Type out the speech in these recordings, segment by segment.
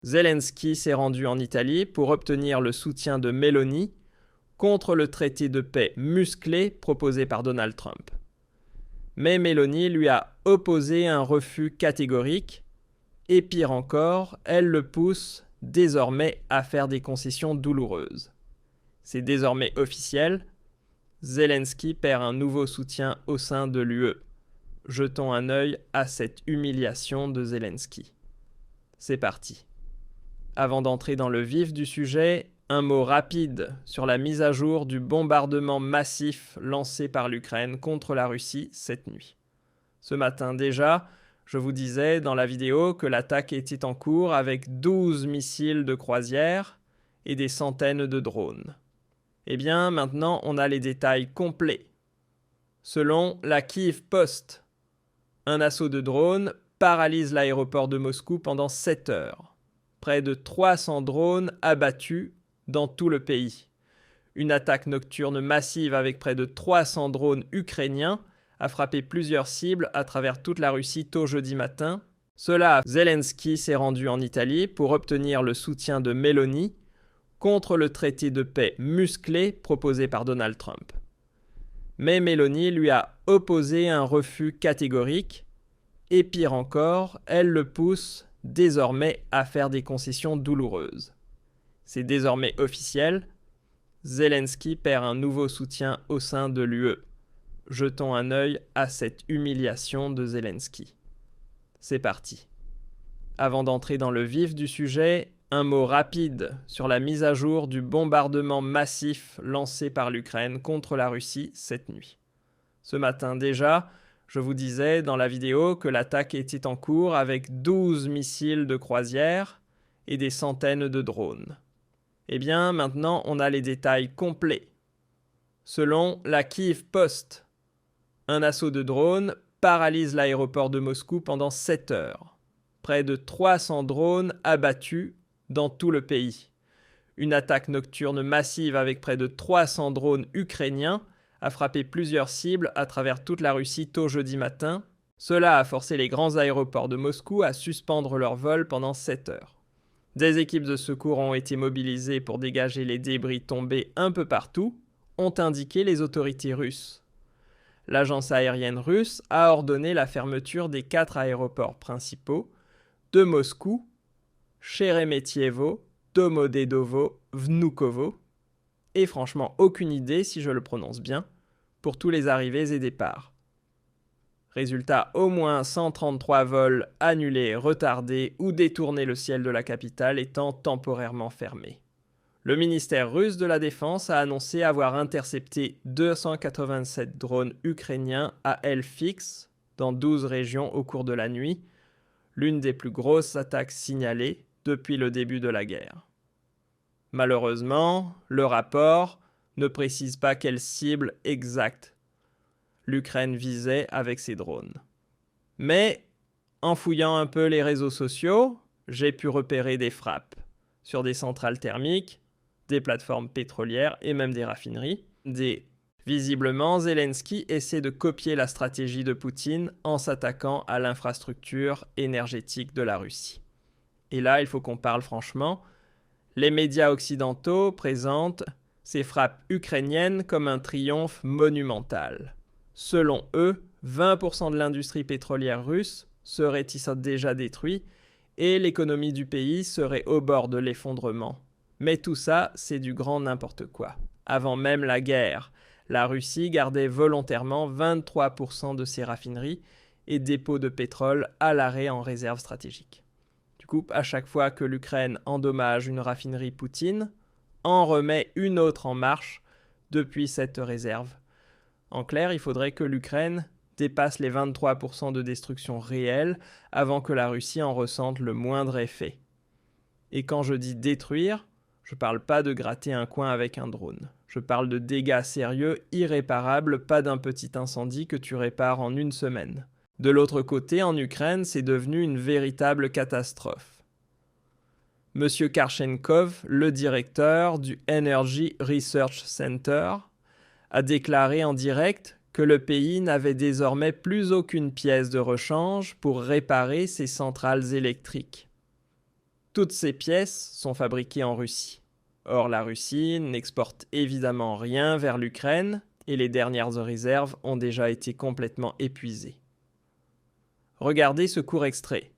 Zelensky s'est rendu en Italie pour obtenir le soutien de Meloni contre le traité de paix musclé proposé par Donald Trump. Mais Meloni lui a opposé un refus catégorique et pire encore, elle le pousse désormais à faire des concessions douloureuses. C'est désormais officiel, Zelensky perd un nouveau soutien au sein de l'UE. Jetons un œil à cette humiliation de Zelensky. C'est parti. Avant d'entrer dans le vif du sujet, un mot rapide sur la mise à jour du bombardement massif lancé par l'Ukraine contre la Russie cette nuit. Ce matin déjà, je vous disais dans la vidéo que l'attaque était en cours avec 12 missiles de croisière et des centaines de drones. Eh bien, maintenant, on a les détails complets. Selon la Kyiv Post, un assaut de drones paralyse l'aéroport de Moscou pendant 7 heures. Près de 300 drones abattus dans tout le pays. Une attaque nocturne massive avec près de 300 drones ukrainiens a frappé plusieurs cibles à travers toute la Russie tôt jeudi matin. Zelensky s'est rendu en Italie pour obtenir le soutien de Meloni contre le traité de paix musclé proposé par Donald Trump. Mais Meloni lui a opposé un refus catégorique et pire encore, elle le pousse désormais à faire des concessions douloureuses. C'est désormais officiel, Zelensky perd un nouveau soutien au sein de l'UE. Jetons un œil à cette humiliation de Zelensky. C'est parti. Avant d'entrer dans le vif du sujet, un mot rapide sur la mise à jour du bombardement massif lancé par l'Ukraine contre la Russie cette nuit. Ce matin déjà, je vous disais dans la vidéo que l'attaque était en cours avec 12 missiles de croisière et des centaines de drones. Eh bien, maintenant, on a les détails complets. Selon la Kyiv Post, un assaut de drones paralyse l'aéroport de Moscou pendant 7 heures. Près de 300 drones abattus dans tout le pays. Une attaque nocturne massive avec près de 300 drones ukrainiens a frappé plusieurs cibles à travers toute la Russie tôt jeudi matin. Cela a forcé les grands aéroports de Moscou à suspendre leurs vols pendant 7 heures. Des équipes de secours ont été mobilisées pour dégager les débris tombés un peu partout, ont indiqué les autorités russes. L'agence aérienne russe a ordonné la fermeture des 4 aéroports principaux de Moscou, Sheremetyevo, Domodedovo, Vnukovo, et franchement aucune idée, si je le prononce bien, pour tous les arrivées et départs. Résultat, au moins 133 vols annulés, retardés ou détournés, le ciel de la capitale étant temporairement fermé. Le ministère russe de la Défense a annoncé avoir intercepté 287 drones ukrainiens à aile fixe dans 12 régions au cours de la nuit, l'une des plus grosses attaques signalées depuis le début de la guerre. Malheureusement, le rapport ne précise pas quelle cible exacte l'Ukraine visait avec ses drones. Mais, en fouillant un peu les réseaux sociaux, j'ai pu repérer des frappes sur des centrales thermiques, des plateformes pétrolières et même des raffineries. Visiblement, Zelensky essaie de copier la stratégie de Poutine en s'attaquant à l'infrastructure énergétique de la Russie. Et là, il faut qu'on parle franchement. Les médias occidentaux présentent ces frappes ukrainiennes comme un triomphe monumental. Selon eux, 20% de l'industrie pétrolière russe serait déjà détruite et l'économie du pays serait au bord de l'effondrement. Mais tout ça, c'est du grand n'importe quoi. Avant même la guerre, la Russie gardait volontairement 23% de ses raffineries et dépôts de pétrole à l'arrêt en réserve stratégique. Du coup, à chaque fois que l'Ukraine endommage une raffinerie Poutine, en remet une autre en marche depuis cette réserve. En clair, il faudrait que l'Ukraine dépasse les 23% de destruction réelle avant que la Russie en ressente le moindre effet. Et quand je dis détruire, je ne parle pas de gratter un coin avec un drone. Je parle de dégâts sérieux, irréparables, pas d'un petit incendie que tu répares en une semaine. De l'autre côté, en Ukraine, c'est devenu une véritable catastrophe. Monsieur Karchenkov, le directeur du Energy Research Center, a déclaré en direct que le pays n'avait désormais plus aucune pièce de rechange pour réparer ses centrales électriques. Toutes ces pièces sont fabriquées en Russie. Or, la Russie n'exporte évidemment rien vers l'Ukraine et les dernières réserves ont déjà été complètement épuisées. Regardez ce court extrait.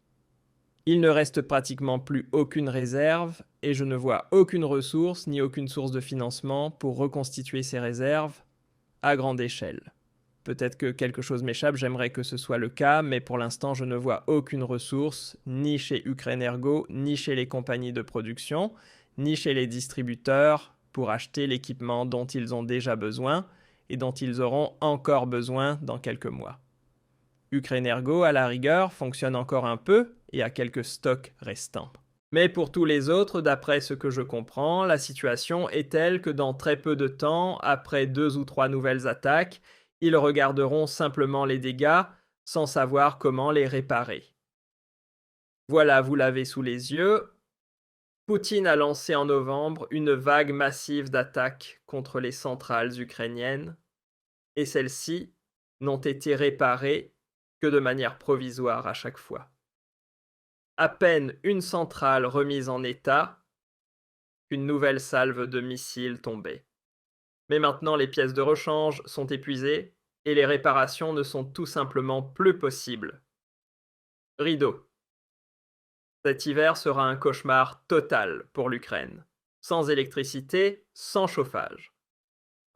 Il ne reste pratiquement plus aucune réserve et je ne vois aucune ressource ni aucune source de financement pour reconstituer ces réserves à grande échelle. Peut-être que quelque chose m'échappe, j'aimerais que ce soit le cas, mais pour l'instant je ne vois aucune ressource, ni chez Ukrenergo, ni chez les compagnies de production, ni chez les distributeurs pour acheter l'équipement dont ils ont déjà besoin et dont ils auront encore besoin dans quelques mois. Ukrenergo, à la rigueur, fonctionne encore un peu et a quelques stocks restants. Mais pour tous les autres, d'après ce que je comprends, la situation est telle que dans très peu de temps, après 2 ou 3 nouvelles attaques, ils regarderont simplement les dégâts sans savoir comment les réparer. Voilà, vous l'avez sous les yeux. Poutine a lancé en novembre une vague massive d'attaques contre les centrales ukrainiennes et celles-ci n'ont été réparées que de manière provisoire à chaque fois. À peine une centrale remise en état, qu'une nouvelle salve de missiles tombait. Mais maintenant les pièces de rechange sont épuisées et les réparations ne sont tout simplement plus possibles. Rideau. Cet hiver sera un cauchemar total pour l'Ukraine. Sans électricité, sans chauffage.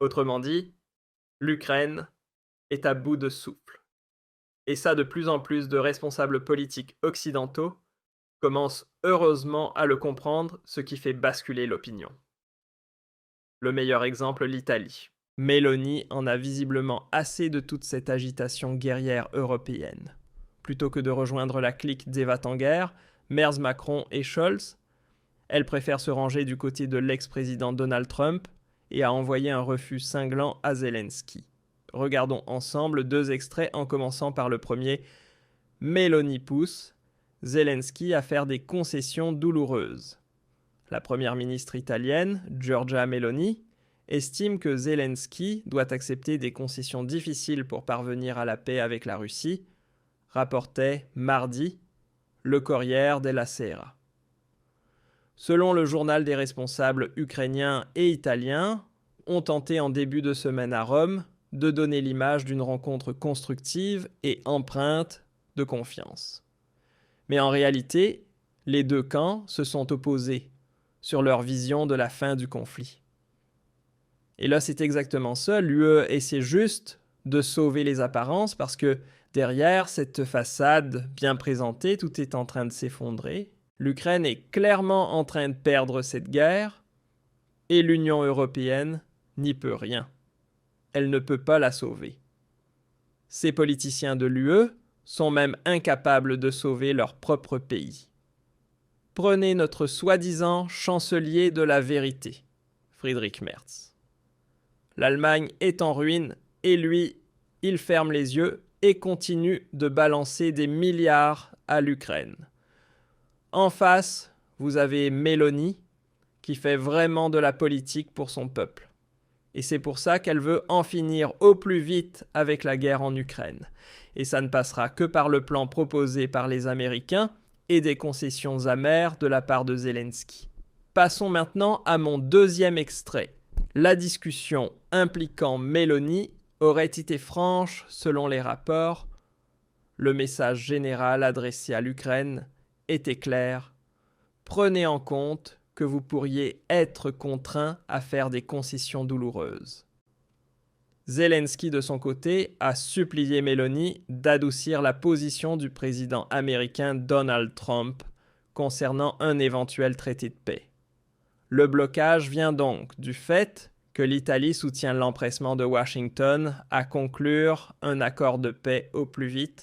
Autrement dit, l'Ukraine est à bout de souffle. Et ça, de plus en plus de responsables politiques occidentaux commencent heureusement à le comprendre, ce qui fait basculer l'opinion. Le meilleur exemple, l'Italie. Meloni en a visiblement assez de toute cette agitation guerrière européenne. Plutôt que de rejoindre la clique des va-t-en-guerre, Merz, Macron et Scholz, elle préfère se ranger du côté de l'ex-président Donald Trump et a envoyé un refus cinglant à Zelensky. Regardons ensemble 2 extraits en commençant par le premier. Meloni pousse Zelensky à faire des concessions douloureuses. La première ministre italienne, Giorgia Meloni, estime que Zelensky doit accepter des concessions difficiles pour parvenir à la paix avec la Russie, rapportait mardi le Corriere della Sera. Selon le journal, des responsables ukrainiens et italiens ont tenté en début de semaine à Rome de donner l'image d'une rencontre constructive et empreinte de confiance. Mais en réalité, les 2 camps se sont opposés sur leur vision de la fin du conflit. Et là, c'est exactement ça. L'UE essaie juste de sauver les apparences parce que derrière cette façade bien présentée, tout est en train de s'effondrer. L'Ukraine est clairement en train de perdre cette guerre et l'Union européenne n'y peut rien. Elle ne peut pas la sauver. Ces politiciens de l'UE sont même incapables de sauver leur propre pays. Prenez notre soi-disant chancelier de la vérité, Friedrich Merz. L'Allemagne est en ruine et lui, il ferme les yeux et continue de balancer des milliards à l'Ukraine. En face, vous avez Meloni qui fait vraiment de la politique pour son peuple. Et c'est pour ça qu'elle veut en finir au plus vite avec la guerre en Ukraine. Et ça ne passera que par le plan proposé par les Américains et des concessions amères de la part de Zelensky. Passons maintenant à mon 2e extrait. La discussion impliquant Meloni aurait été franche selon les rapports. Le message général adressé à l'Ukraine était clair. Prenez en compte que vous pourriez être contraint à faire des concessions douloureuses. Zelensky, de son côté, a supplié Meloni d'adoucir la position du président américain Donald Trump concernant un éventuel traité de paix. Le blocage vient donc du fait que l'Italie soutient l'empressement de Washington à conclure un accord de paix au plus vite